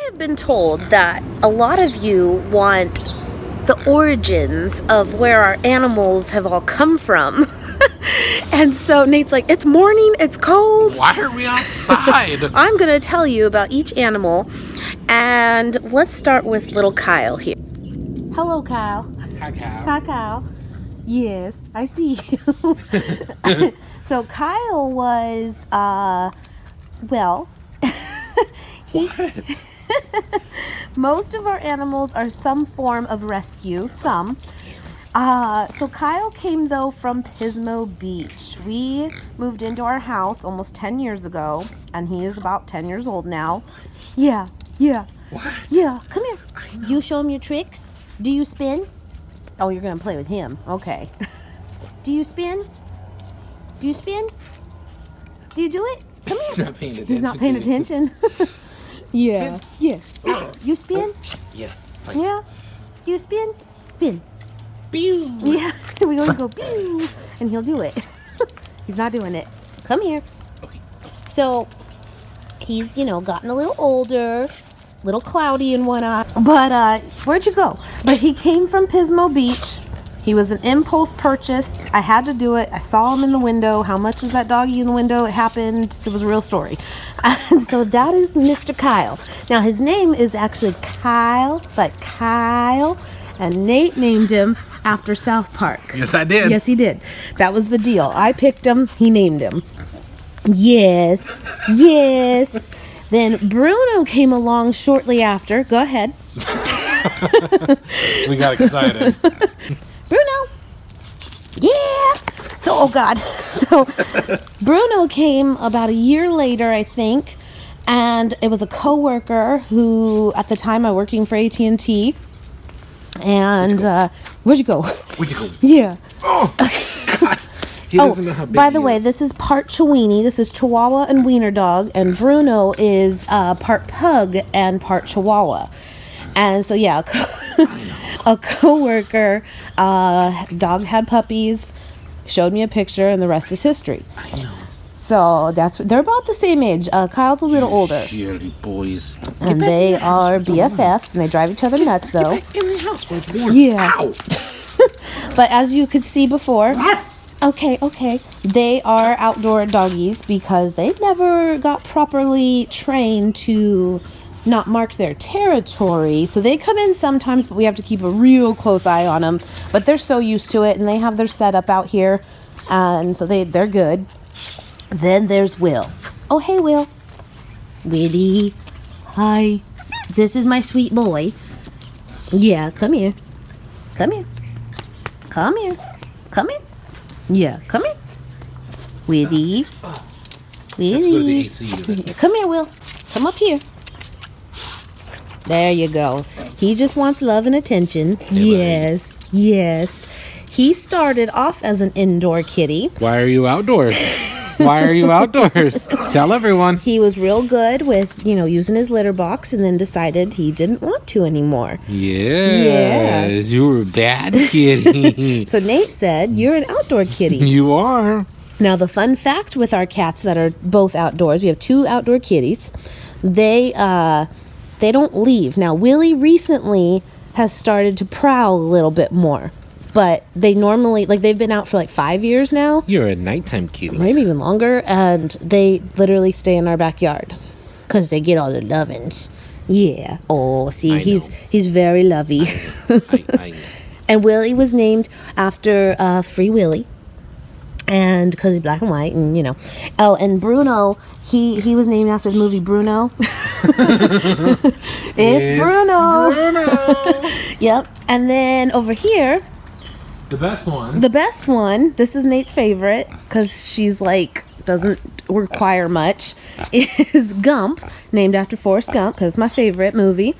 have been told that a lot of you want the origins of where our animals have all come from. And so Nate's like, it's morning, it's cold. Why are we outside? I'm going to tell you about each animal. And let's start with little Kyle here. Hello, Kyle. Hi, Kyle. Hi, Kyle. Yes, I see you. So Kyle was, well, most of our animals are some form of rescue, some. So Kyle came, though, from Pismo Beach. We moved into our house almost 10 years ago, and he is about 10 years old now. Yeah. What? Yeah, come here. You show him your tricks? Do you spin? Oh, you're going to play with him. Okay. Do you spin? Do you spin? Do you do it? Come here. He's not paying attention. He's not paying attention. Yeah. Spin. Yeah. You spin? Yes. Yeah. Do you spin? Spin. Pew. Yeah. We always go pew, and he'll do it. He's not doing it. Come here. Okay. So he's, gotten a little older, little cloudy in one eye. But where'd you go? But he came from Pismo Beach. He was an impulse purchase. I had to do it. I saw him in the window. How much is that doggy in the window? It happened. It was a real story. And so that is Mr. Kyle. Now his name is actually Kyle, like Kyle. And Nate named him after South Park. Yes, I did. Yes, he did. That was the deal. I picked him. He named him. Yes. Then Bruno came along shortly after. Go ahead. We got excited. Bruno. Yeah. So, oh God. So Bruno came about a year later, I think. And it was a coworker who, at the time, I was working for AT&T. And where'd you go? Where'd you go? Yeah. Oh, God. He doesn't know how big by the he way, is. this is part Chiweenie. This is Chihuahua and Wiener dog. And Bruno is part pug and part Chihuahua. And so, yeah, a coworker, dog had puppies, showed me a picture, and the rest is history. I know. So they're about the same age. Kyle's a little older. Shitty boys. And they are BFF, and they drive each other nuts, though. Get back in the house where it's warm. Yeah. Ow. But as you could see before, okay, they are outdoor doggies because they never got properly trained to not mark their territory. So they come in sometimes, but we have to keep a real close eye on them. But they're so used to it, and they have their setup out here, and so they're good. Then there's Will. Oh, hey, Will. Willie. Hi. This is my sweet boy. Yeah, come here. Come here. Come here. Come here. Yeah, come here. Willie. Willie. Let's go to the AC unit. Come here, Will. Come up here. There you go. He just wants love and attention. Hey, Yes. He started off as an indoor kitty. Why are you outdoors? Why are you outdoors? Tell everyone. He was real good with, using his litter box, and then decided he didn't want to anymore. Yes, you were a bad kitty. So Nate said, you're an outdoor kitty. You are. Now, the fun fact with our cats that are both outdoors, we have 2 outdoor kitties. They don't leave. Now, Willie recently has started to prowl a little bit more. But they normally, they've been out for 5 years now. You're a nighttime kitty. Maybe even longer. And they literally stay in our backyard because they get all the lovin's. Yeah. Oh, see, he's very lovey. I know. And Willie was named after Free Willy. And because he's black and white, and Oh, and Bruno, he was named after the movie Bruno. It's Bruno. Yep. And then over here, The best one. this is Nate's favorite because she's doesn't require much, is Gump, named after Forrest Gump because it's my favorite movie.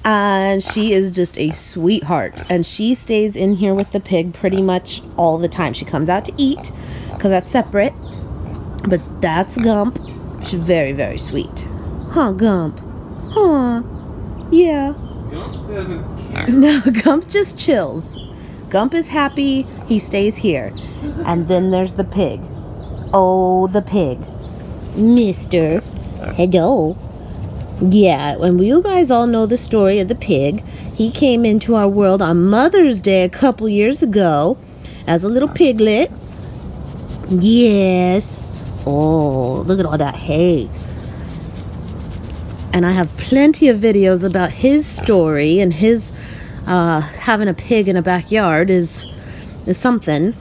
And she is just a sweetheart, and she stays in here with the pig pretty much all the time. She comes out to eat because that's separate, but that's Gump. She's very, very sweet. Huh, Gump? Huh? Yeah. Gump doesn't care. No, Gump just chills. Gump is happy, he stays here. And then there's the pig. Oh, the pig. Mister. Hello. Yeah, and you guys all know the story of the pig. He came into our world on Mother's Day a couple years ago as a little piglet. Yes. Oh, look at all that hay. And I have plenty of videos about his story, and his having a pig in a backyard is something.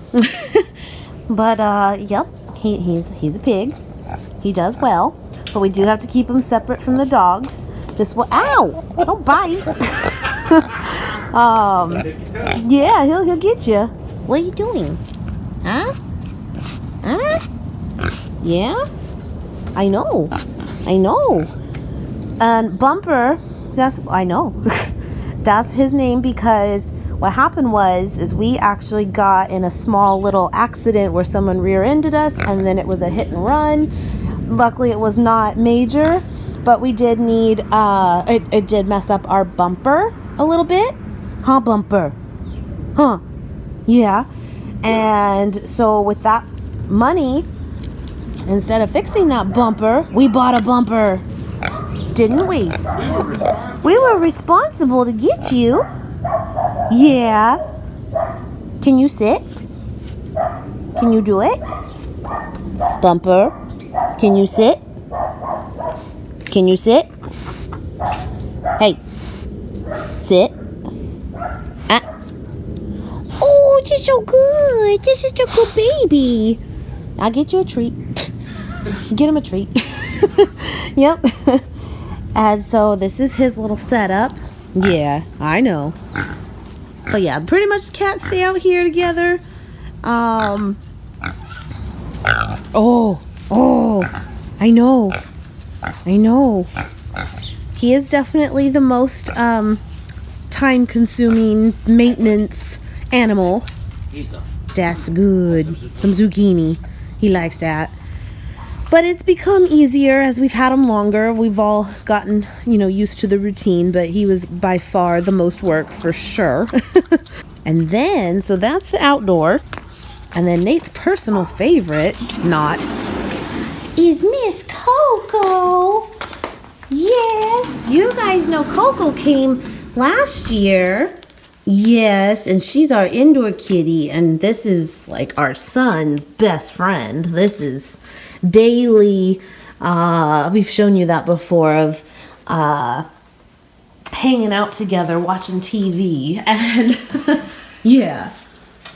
But yep, he's a pig. He does well, but we do have to keep him separate from the dogs. Ow! Don't bite. Yeah, he'll get you. What are you doing? Huh? Huh? Yeah? I know. And Bumper, I know. That's his name because what happened is we actually got in a small little accident where someone rear-ended us, and then it was a hit and run. Luckily it was not major, but we did need, it did mess up our bumper a little bit. Huh, Bumper? Huh? Yeah. And so with that money, instead of fixing that bumper, we bought a bumper. Didn't we? We were responsible to get you. Yeah. Can you sit? Can you do it? Bumper, can you sit? Can you sit? Hey. Sit. Ah. Oh, you're so good. This is a good baby. I'll get you a treat. Get him a treat. Yep. And so this is his little setup. Yeah, I know. But yeah, pretty much cats stay out here together. Oh, I know. He is definitely the most time-consuming maintenance animal. That's good. Some zucchini. He likes that. But it's become easier as we've had him longer. We've all gotten, used to the routine, but he was by far the most work for sure. And then, so that's the outdoor. And then Nate's personal favorite, is Miss Coco. Yes, you guys know Coco came last year. Yes, and she's our indoor kitty, and this is like our son's best friend. This is daily, we've shown you that before, of hanging out together, watching TV, and yeah.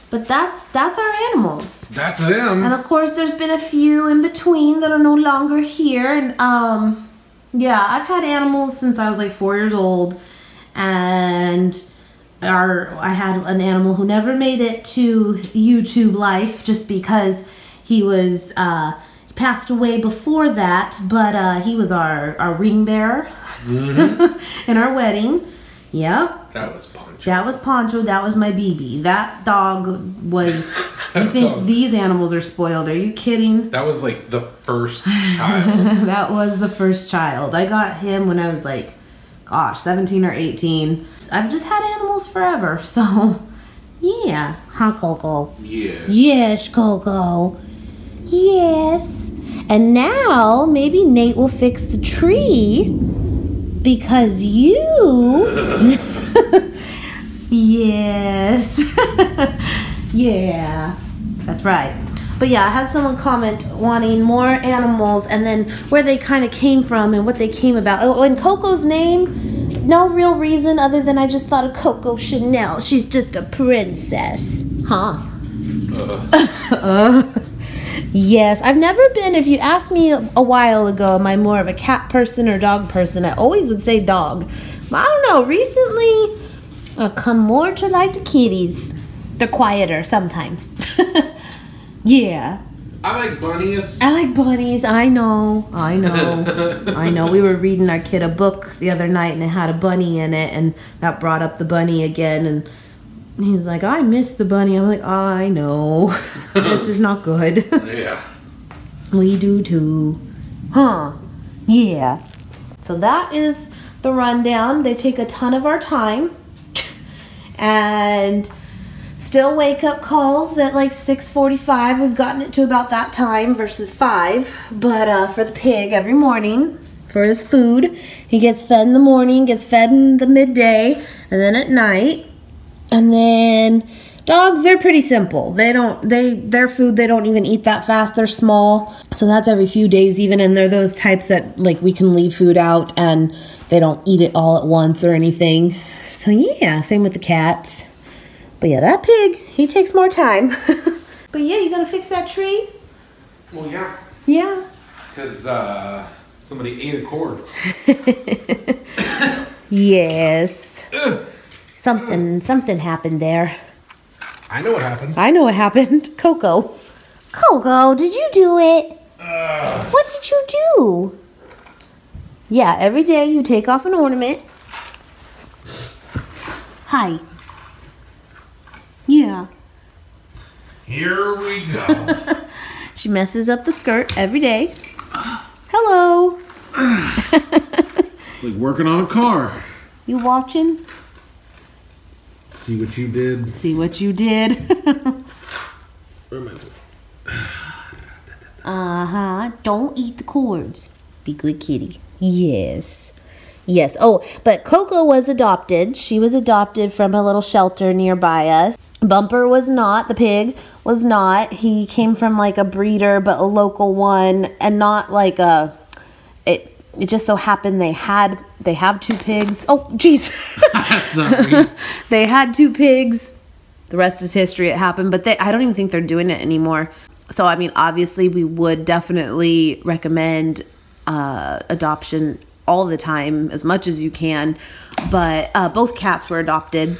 But that's our animals. That's them. And of course, there's been a few in between that are no longer here. And yeah, I've had animals since I was like 4 years old, and I had an animal who never made it to YouTube life just because he was passed away before that, but he was our ring bearer in our wedding. Yep. That was Poncho. That was my BB. That dog was... You think these animals are spoiled? Are you kidding? That was like the first child. That was the first child. I got him when I was like, 17 or 18. I've just had animals forever, so... Yeah. Huh, Coco? Yes. Yes, Coco. Yes. And now maybe Nate will fix the tree because you... Yes. Yeah. That's right. But yeah, I had someone comment wanting more animals and then where they kind of came from and what they came about. Oh, and Coco's name, no real reason other than I just thought of Coco Chanel. She's just a princess. Huh? Yes, I've never been, if you asked me a while ago, am I more of a cat person or dog person, I always would say dog. But I don't know, recently, I've come more to like the kitties. They're quieter sometimes. Yeah. I like bunnies. I know. I know. We were reading our kid a book the other night and it had a bunny in it, and that brought up the bunny again, and he's like, I miss the bunny. I'm like, I know. This is not good. Yeah. We do too. Huh. Yeah. So that is the rundown. They take a ton of our time. And still wake up calls at like 6:45. We've gotten it to about that time versus 5. But for the pig every morning, for his food. He gets fed in the morning, gets fed in the midday, and then at night. And then dogs, they're pretty simple. Their food, they don't even eat that fast. They're small. So that's every few days even. And they're those types that like we can leave food out and they don't eat it all at once or anything. So yeah, same with the cats. But yeah, that pig, he takes more time. But yeah, you gonna fix that tree? Well, yeah. Yeah. Because somebody ate a cord. Yes. Something happened there. I know what happened. I know what happened. Coco. Coco, did you do it? What did you do? Yeah, every day you take off an ornament. Hi. Yeah. Here we go. She messes up the skirt every day. Hello. It's like working on a car. You watching? See what you did. See what you did. Reminds me. Uh-huh. Don't eat the cords. Be good kitty. Yes. Yes. Oh, but Coco was adopted. She was adopted from a little shelter nearby us. Bumper was not. The pig was not. He came from like a breeder, but a local one, and not like a... It just so happened they have 2 pigs. Oh, jeez. Sorry. They had 2 pigs. The rest is history. It happened, but I don't even think they're doing it anymore. So, I mean, obviously, we would definitely recommend adoption all the time, as much as you can. But both cats were adopted.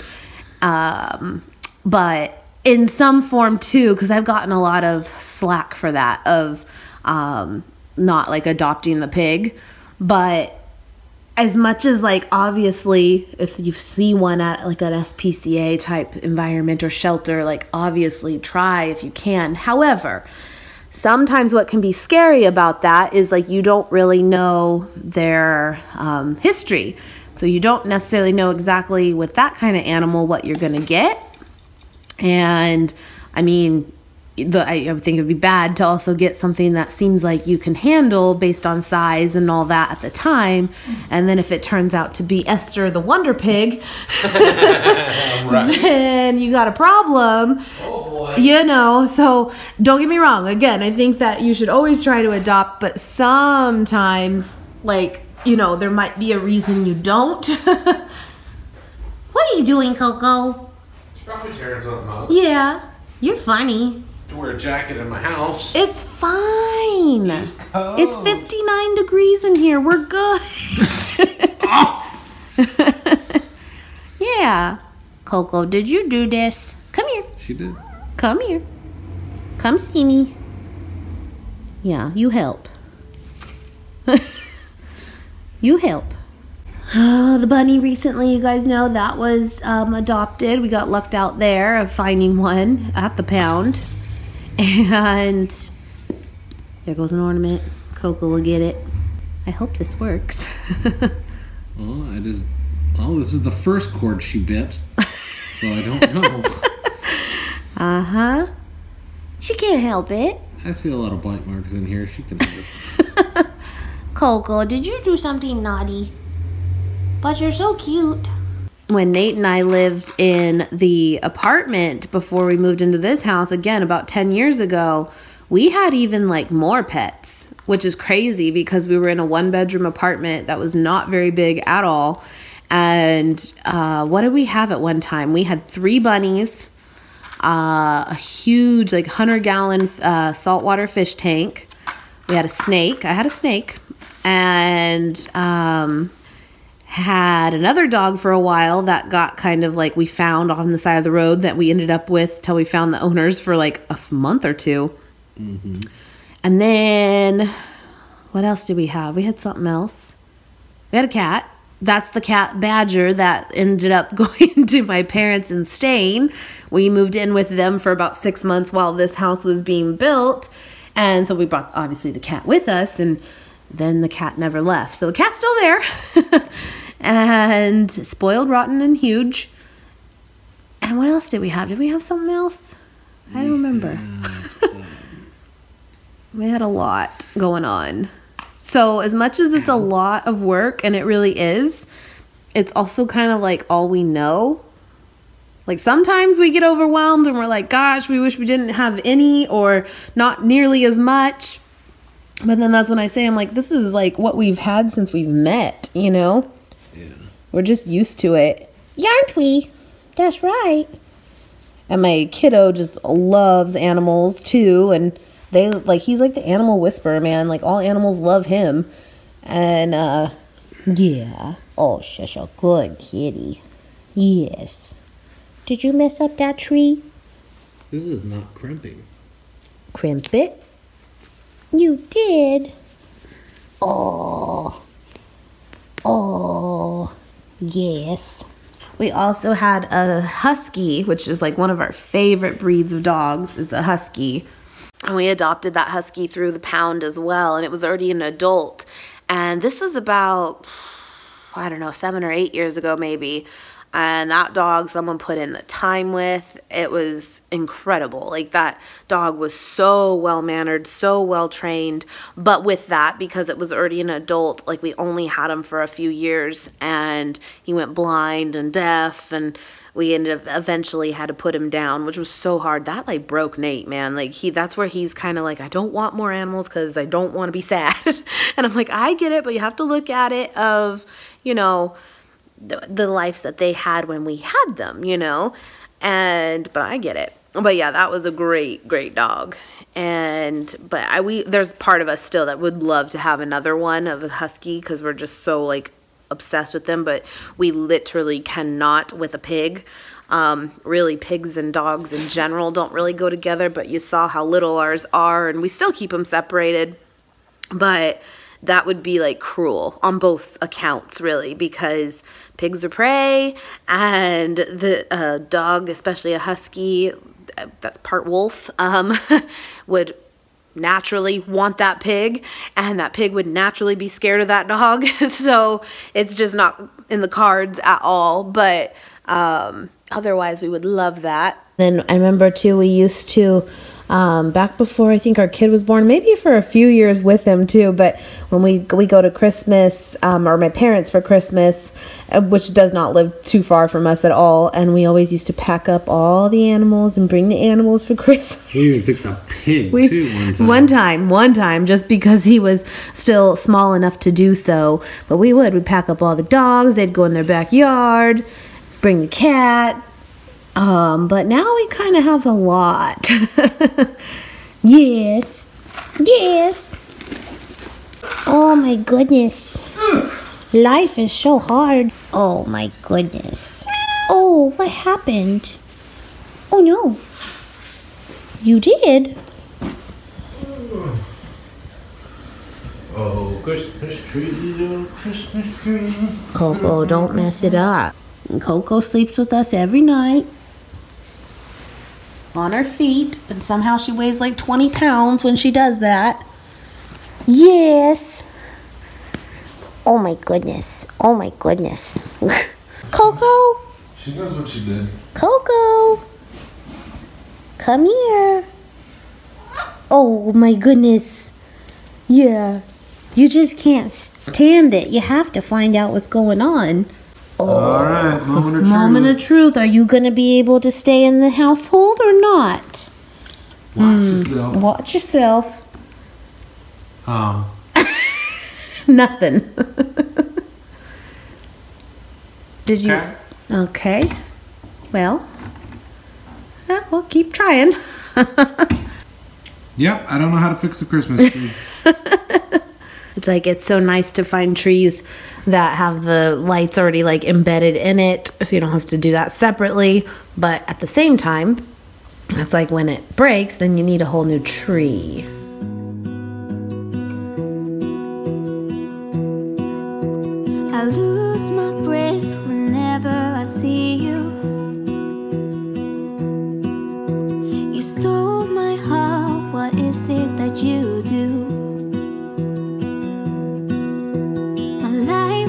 But in some form, too, because I've gotten a lot of slack for that, of not, like, adopting the pig. But as much as, like, obviously, if you see one at, like, an SPCA type environment or shelter, like, obviously try if you can. However, sometimes what can be scary about that is, like, you don't really know their history. So you don't necessarily know exactly with that kind of animal what you're going to get. And, I mean... I would think it would be bad to also get something that seems like you can handle based on size and all that at the time. And then if it turns out to be Esther the Wonder Pig, right. Then you got a problem. Oh boy. You know, so don't get me wrong. Again, I think that you should always try to adopt, but sometimes, like, you know, there might be a reason you don't. What are you doing, Coco? She's probably tearing something up. Yeah, you're funny. To wear a jacket in my house. It's fine. It's cold. It's 59 degrees in here. We're good. Yeah. Coco, did you do this? Come here. She did. Come here. Come see me. Yeah, you help. You help. The bunny recently, you guys know, that was adopted. We got lucked out there of finding one at the pound. And there goes an ornament. Coco will get it. I hope this works. Well, this is the first cord she bit, so I don't know. Uh-huh. She can't help it. I see a lot of bite marks in here. She can help it. Coco, did you do something naughty? But you're so cute. When Nate and I lived in the apartment before we moved into this house, again, about 10 years ago, we had even like more pets, which is crazy because we were in a 1-bedroom apartment that was not very big at all. And what did we have at one time? We had 3 bunnies, a huge like 100-gallon saltwater fish tank. We had a snake. I had a snake. And had another dog for a while that got kind of like we found on the side of the road that we ended up with till we found the owners for like a month or 2. Mm-hmm. And then what else did we have? We had something else. We had a cat. That's the cat Badger that ended up going to my parents and staying. We moved in with them for about 6 months while this house was being built. And so we brought obviously the cat with us, and then the cat never left. So the cat's still there. And spoiled, rotten, and huge. And what else did we have? Did we have something else? I don't remember. We had a lot going on. So as much as it's a lot of work, and it really is, it's also kind of like all we know. Like sometimes we get overwhelmed and we're like, gosh, we wish we didn't have any or not nearly as much. But then that's when I say, I'm like, this is like what we've had since we've met, you know? Yeah. We're just used to it. Aren't we? That's right. And my kiddo just loves animals too. And they like, he's like the animal whisperer, man. Like all animals love him. And, yeah. Oh, such a good kitty. Yes. Did you mess up that tree? This is not crimping. Crimp it? You did. Oh. Oh. Yes. We also had a husky, which is like one of our favorite breeds of dogs, is a husky. And we adopted that husky through the pound as well. And it was already an adult. And this was about, I don't know, 7 or 8 years ago maybe. And that dog, someone put in the time with. It was incredible. Like that dog was so well-mannered, so well-trained. But with that, because it was already an adult, like we only had him for a few years. And he went blind and deaf. And we eventually had to put him down, which was so hard. That like broke Nate, man. Like that's where he's kind of like, I don't want more animals because I don't want to be sad. And I'm like, I get it, but you have to look at it of, you know, the lives that they had when we had them, you know, but I get it. But yeah, that was a great dog. But there's part of us still that would love to have another one of a husky because we're just so like obsessed with them, but we literally cannot with a pig. Really, pigs and dogs in general don't really go together, but you saw how little ours are, and we still keep them separated. But that would be like cruel on both accounts, really, because pigs are prey, and the dog, especially a husky that's part wolf, would naturally want that pig, and that pig would naturally be scared of that dog. So it's just not in the cards at all. But otherwise, we would love that. Then I remember too, we used to back before I think our kid was born, maybe for a few years with him too, but when we go to Christmas, or my parents for Christmas, which does not live too far from us at all, and we always used to pack up all the animals and bring the animals for Christmas. We even took the pig too one time, just because he was still small enough to do so. But we'd pack up all the dogs, they'd go in their backyard, bring the cat. But now we kind of have a lot. Yes. Oh my goodness. Life is so hard. Oh my goodness. Oh, what happened? Oh no. You did? Oh, Christmas tree, oh, Christmas tree. Coco, don't mess it up. Coco sleeps with us every night. On her feet, and somehow she weighs like 20 pounds when she does that. Yes. Oh my goodness. Coco. She knows what she did. Coco. Come here. Oh my goodness. Yeah. You just can't stand it. You have to find out what's going on. Oh, all right, moment of truth. Moment of truth. Are you going to be able to stay in the household or not? Watch yourself. Watch yourself. Nothing. Did you? Okay. Well, we'll keep trying. Yep, I don't know how to fix the Christmas tree. It's like, it's so nice to find trees that have the lights already like embedded in it, so you don't have to do that separately. But at the same time, it's like when it breaks, then you need a whole new tree. I lose my breath whenever I see you. You stole my heart, what is it that you do?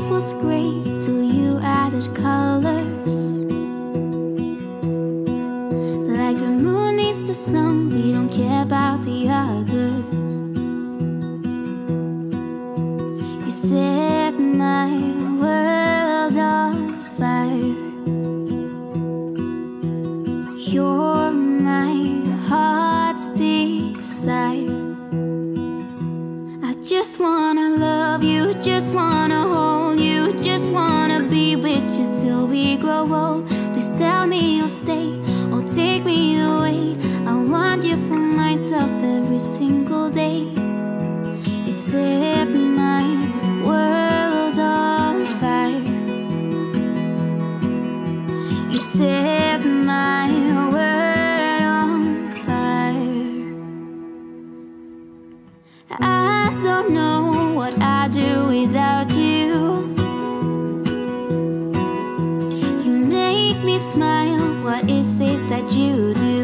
Was great till you added colors. Like the moon needs the sun, we don't care about the others. set my world on fire. I don't know what I'd do without you. You make me smile, what is it that you do?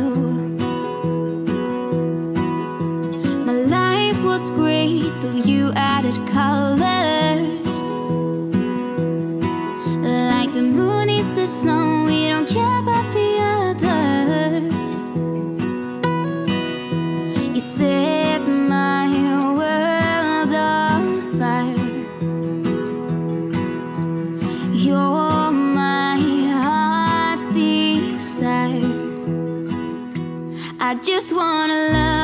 My life was great till you added colors. Like the moon is the snow, we don't care about the others. You set my world on fire. You're my heart's desire. I just wanna love